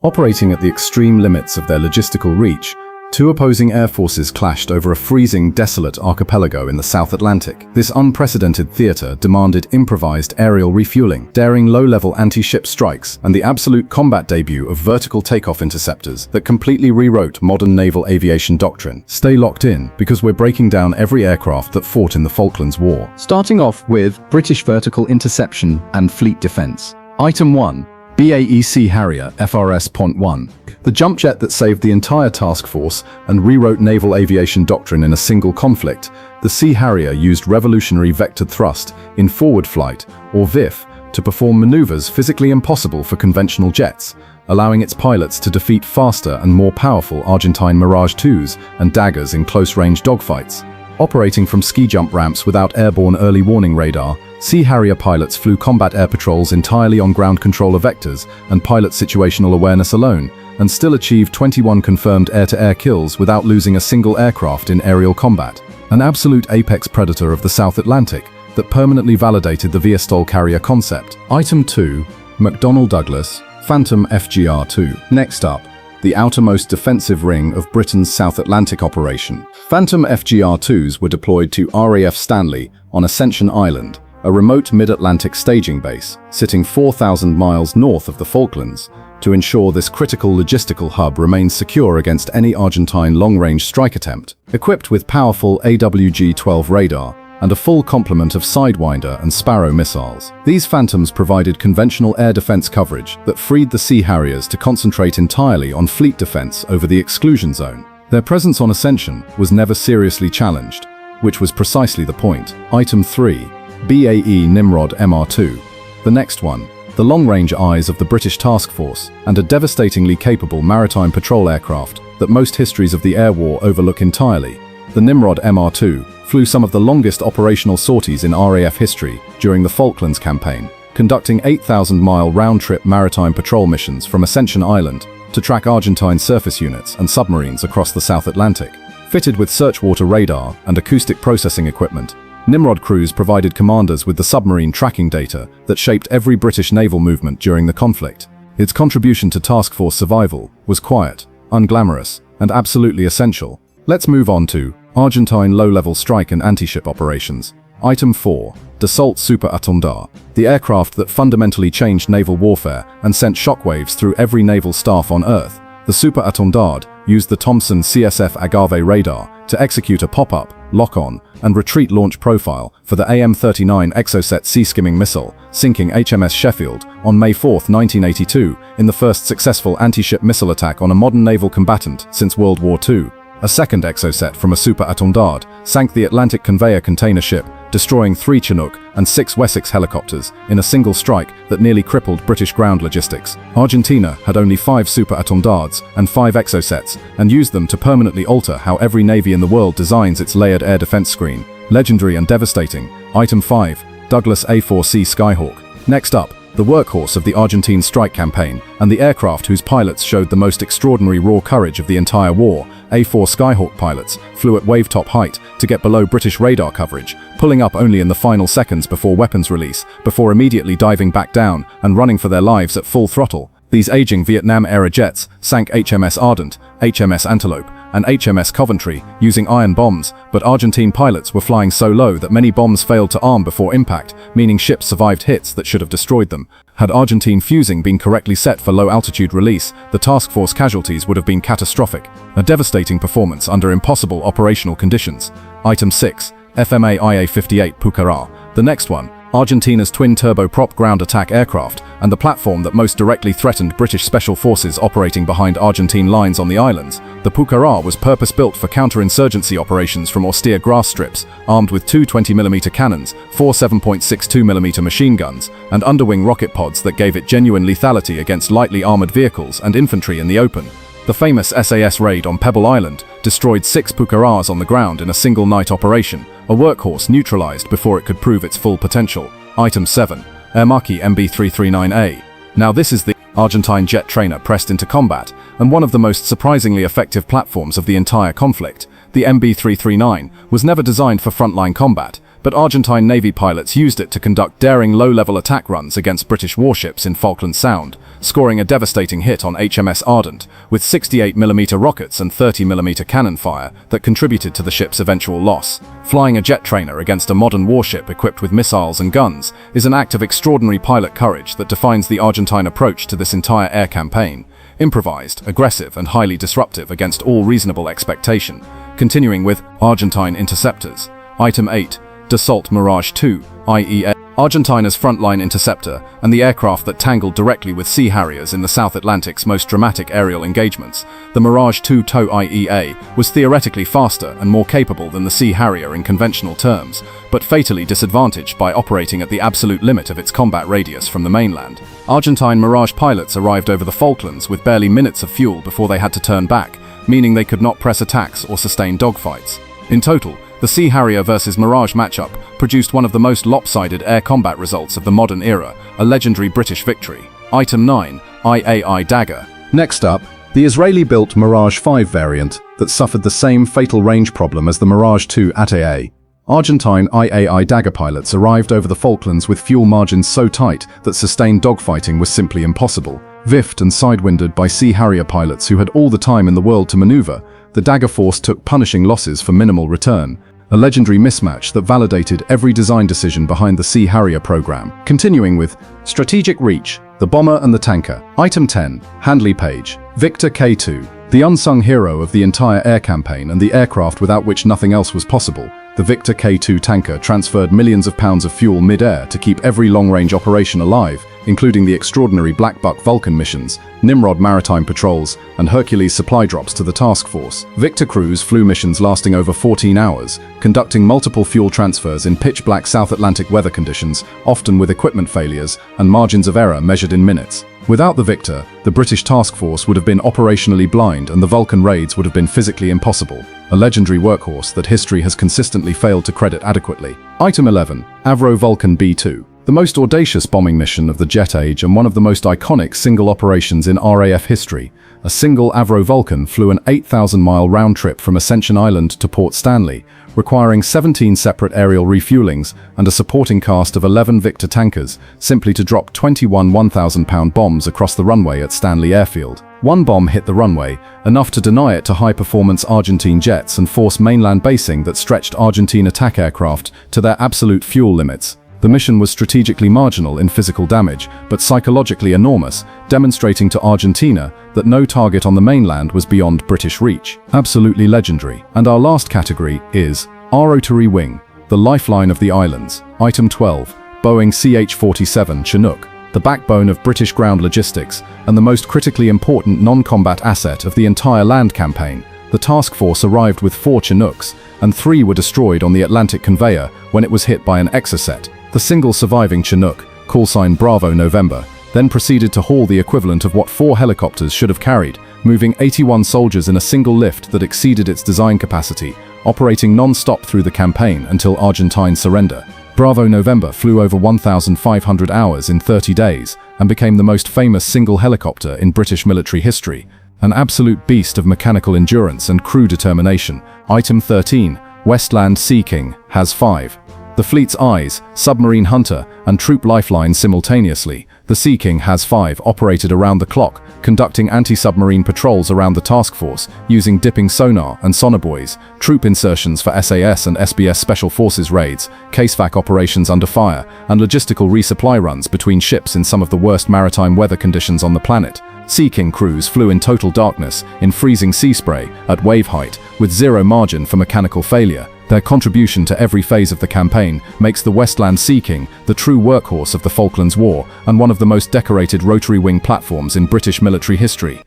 Operating at the extreme limits of their logistical reach, two opposing air forces clashed over a freezing, desolate archipelago in the South Atlantic. This unprecedented theater demanded improvised aerial refueling, daring low-level anti-ship strikes, and the absolute combat debut of vertical takeoff interceptors that completely rewrote modern naval aviation doctrine. Stay locked in, because we're breaking down every aircraft that fought in the Falklands War. Starting off with British vertical interception and fleet defense. Item 1. BAE Sea Harrier FRS.1. The jump jet that saved the entire task force and rewrote naval aviation doctrine in a single conflict, the Sea Harrier used revolutionary vectored thrust in forward flight, or VIF, to perform maneuvers physically impossible for conventional jets, allowing its pilots to defeat faster and more powerful Argentine Mirage 2s and daggers in close-range dogfights. Operating from ski jump ramps without airborne early warning radar, Sea Harrier pilots flew combat air patrols entirely on ground controller vectors and pilot situational awareness alone, and still achieved 21 confirmed air-to-air kills without losing a single aircraft in aerial combat. An absolute apex predator of the South Atlantic that permanently validated the VSTOL carrier concept. Item 2. McDonnell Douglas Phantom FGR-2. Next up, the outermost defensive ring of Britain's South Atlantic operation. Phantom FGR-2s were deployed to RAF Stanley on Ascension Island, a remote mid-Atlantic staging base sitting 4,000 miles north of the Falklands, to ensure this critical logistical hub remains secure against any Argentine long-range strike attempt. Equipped with powerful AWG-12 radar and a full complement of Sidewinder and Sparrow missiles, these Phantoms provided conventional air defense coverage that freed the Sea Harriers to concentrate entirely on fleet defense over the exclusion zone. Their presence on Ascension was never seriously challenged, which was precisely the point. Item 3. BAE Nimrod MR2. The next one, the long-range eyes of the British task force, and a devastatingly capable maritime patrol aircraft that most histories of the air war overlook entirely. The Nimrod MR2 flew some of the longest operational sorties in RAF history during the Falklands campaign, conducting 8,000-mile round-trip maritime patrol missions from Ascension Island to track Argentine surface units and submarines across the South Atlantic. Fitted with searchwater radar and acoustic processing equipment, Nimrod crews provided commanders with the submarine tracking data that shaped every British naval movement during the conflict. Its contribution to task force survival was quiet, unglamorous, and absolutely essential. Let's move on to Argentine low-level strike and anti-ship operations. Item 4. Dassault Super Etendard. The aircraft that fundamentally changed naval warfare and sent shockwaves through every naval staff on Earth. The Super Etendard used the Thomson CSF Agave radar to execute a pop-up, lock-on, and retreat launch profile for the AM-39 Exocet sea-skimming missile, sinking HMS Sheffield on May 4, 1982, in the first successful anti-ship missile attack on a modern naval combatant since World War II. A second Exocet from a Super Etendard sank the Atlantic conveyor container ship, destroying 3 Chinook and 6 Wessex helicopters in a single strike that nearly crippled British ground logistics. Argentina had only 5 Super Etendards and 5 Exocets, and used them to permanently alter how every navy in the world designs its layered air defense screen. Legendary and devastating. Item 5. Douglas A4C Skyhawk. Next up, the workhorse of the Argentine strike campaign, and the aircraft whose pilots showed the most extraordinary raw courage of the entire war. A4 Skyhawk pilots flew at wave-top height to get below British radar coverage, pulling up only in the final seconds before weapons release, before immediately diving back down and running for their lives at full throttle. These aging Vietnam-era jets sank HMS Ardent, HMS Antelope, and HMS Coventry using iron bombs, but Argentine pilots were flying so low that many bombs failed to arm before impact, meaning ships survived hits that should have destroyed them. Had Argentine fusing been correctly set for low-altitude release, the task force casualties would have been catastrophic. A devastating performance under impossible operational conditions. Item 6. FMA IA-58 Pucará. The next one, Argentina's twin turboprop ground attack aircraft, and the platform that most directly threatened British special forces operating behind Argentine lines on the islands. The Pucará was purpose-built for counterinsurgency operations from austere grass strips, armed with 2 20mm cannons, 4 7.62mm machine guns, and underwing rocket pods that gave it genuine lethality against lightly armored vehicles and infantry in the open. The famous SAS raid on Pebble Island destroyed 6 Pucarás on the ground in a single night operation, a workhorse neutralized before it could prove its full potential. Item 7. Airmaki MB339A. Now this is the Argentine jet trainer pressed into combat, and one of the most surprisingly effective platforms of the entire conflict. The MB339 was never designed for frontline combat, but Argentine Navy pilots used it to conduct daring low-level attack runs against British warships in Falklands Sound, scoring a devastating hit on HMS Ardent with 68mm rockets and 30mm cannon fire that contributed to the ship's eventual loss. Flying a jet trainer against a modern warship equipped with missiles and guns is an act of extraordinary pilot courage that defines the Argentine approach to this entire air campaign. Improvised, aggressive, and highly disruptive against all reasonable expectation. Continuing with Argentine interceptors. Item 8. Dassault Mirage 2, IEA. Argentina's frontline interceptor and the aircraft that tangled directly with Sea Harriers in the South Atlantic's most dramatic aerial engagements, the Mirage 2 TOW IEA was theoretically faster and more capable than the Sea Harrier in conventional terms, but fatally disadvantaged by operating at the absolute limit of its combat radius from the mainland. Argentine Mirage pilots arrived over the Falklands with barely minutes of fuel before they had to turn back, meaning they could not press attacks or sustain dogfights. In total, the Sea Harrier versus Mirage matchup produced one of the most lopsided air combat results of the modern era, a legendary British victory. Item 9. IAI Dagger. Next up, the Israeli-built Mirage 5 variant that suffered the same fatal range problem as the Mirage 2 ATA. Argentine IAI Dagger pilots arrived over the Falklands with fuel margins so tight that sustained dogfighting was simply impossible. Viffed and sidewinded by Sea Harrier pilots who had all the time in the world to maneuver, the Dagger force took punishing losses for minimal return. A legendary mismatch that validated every design decision behind the Sea Harrier program. Continuing with Strategic Reach, the bomber and the tanker. Item 10. Handley Page. Victor K2. The unsung hero of the entire air campaign and the aircraft without which nothing else was possible, the Victor K2 tanker transferred millions of pounds of fuel mid-air to keep every long-range operation alive, including the extraordinary Black Buck Vulcan missions, Nimrod maritime patrols, and Hercules supply drops to the task force. Victor crews flew missions lasting over 14 hours, conducting multiple fuel transfers in pitch-black South Atlantic weather conditions, often with equipment failures and margins of error measured in minutes. Without the Victor, the British task force would have been operationally blind and the Vulcan raids would have been physically impossible. A legendary workhorse that history has consistently failed to credit adequately. Item 11. Avro Vulcan B2. The most audacious bombing mission of the jet age and one of the most iconic single operations in RAF history, a single Avro Vulcan flew an 8,000-mile round trip from Ascension Island to Port Stanley, requiring 17 separate aerial refuelings and a supporting cast of 11 Victor tankers, simply to drop 21 1,000-pound bombs across the runway at Stanley Airfield. One bomb hit the runway, enough to deny it to high-performance Argentine jets and force mainland basing that stretched Argentine attack aircraft to their absolute fuel limits. The mission was strategically marginal in physical damage, but psychologically enormous, demonstrating to Argentina that no target on the mainland was beyond British reach. Absolutely legendary. And our last category is our rotary wing, the lifeline of the islands. Item 12. Boeing CH-47 Chinook, the backbone of British ground logistics and the most critically important non-combat asset of the entire land campaign. The task force arrived with 4 Chinooks, and 3 were destroyed on the Atlantic conveyor when it was hit by an Exocet. The single surviving Chinook, callsign Bravo November, then proceeded to haul the equivalent of what 4 helicopters should have carried, moving 81 soldiers in a single lift that exceeded its design capacity, operating non-stop through the campaign until Argentine surrender. Bravo November flew over 1,500 hours in 30 days and became the most famous single helicopter in British military history, an absolute beast of mechanical endurance and crew determination. Item 13. Westland Sea King has 5. The fleet's eyes, submarine hunter, and troop lifeline simultaneously, the Sea King has 5 operated around the clock, conducting anti-submarine patrols around the task force, using dipping sonar and sonobuoys, troop insertions for SAS and SBS Special Forces raids, casevac operations under fire, and logistical resupply runs between ships in some of the worst maritime weather conditions on the planet. Sea King crews flew in total darkness, in freezing sea spray, at wave height, with zero margin for mechanical failure. Their contribution to every phase of the campaign makes the Westland Sea King the true workhorse of the Falklands War and one of the most decorated rotary wing platforms in British military history.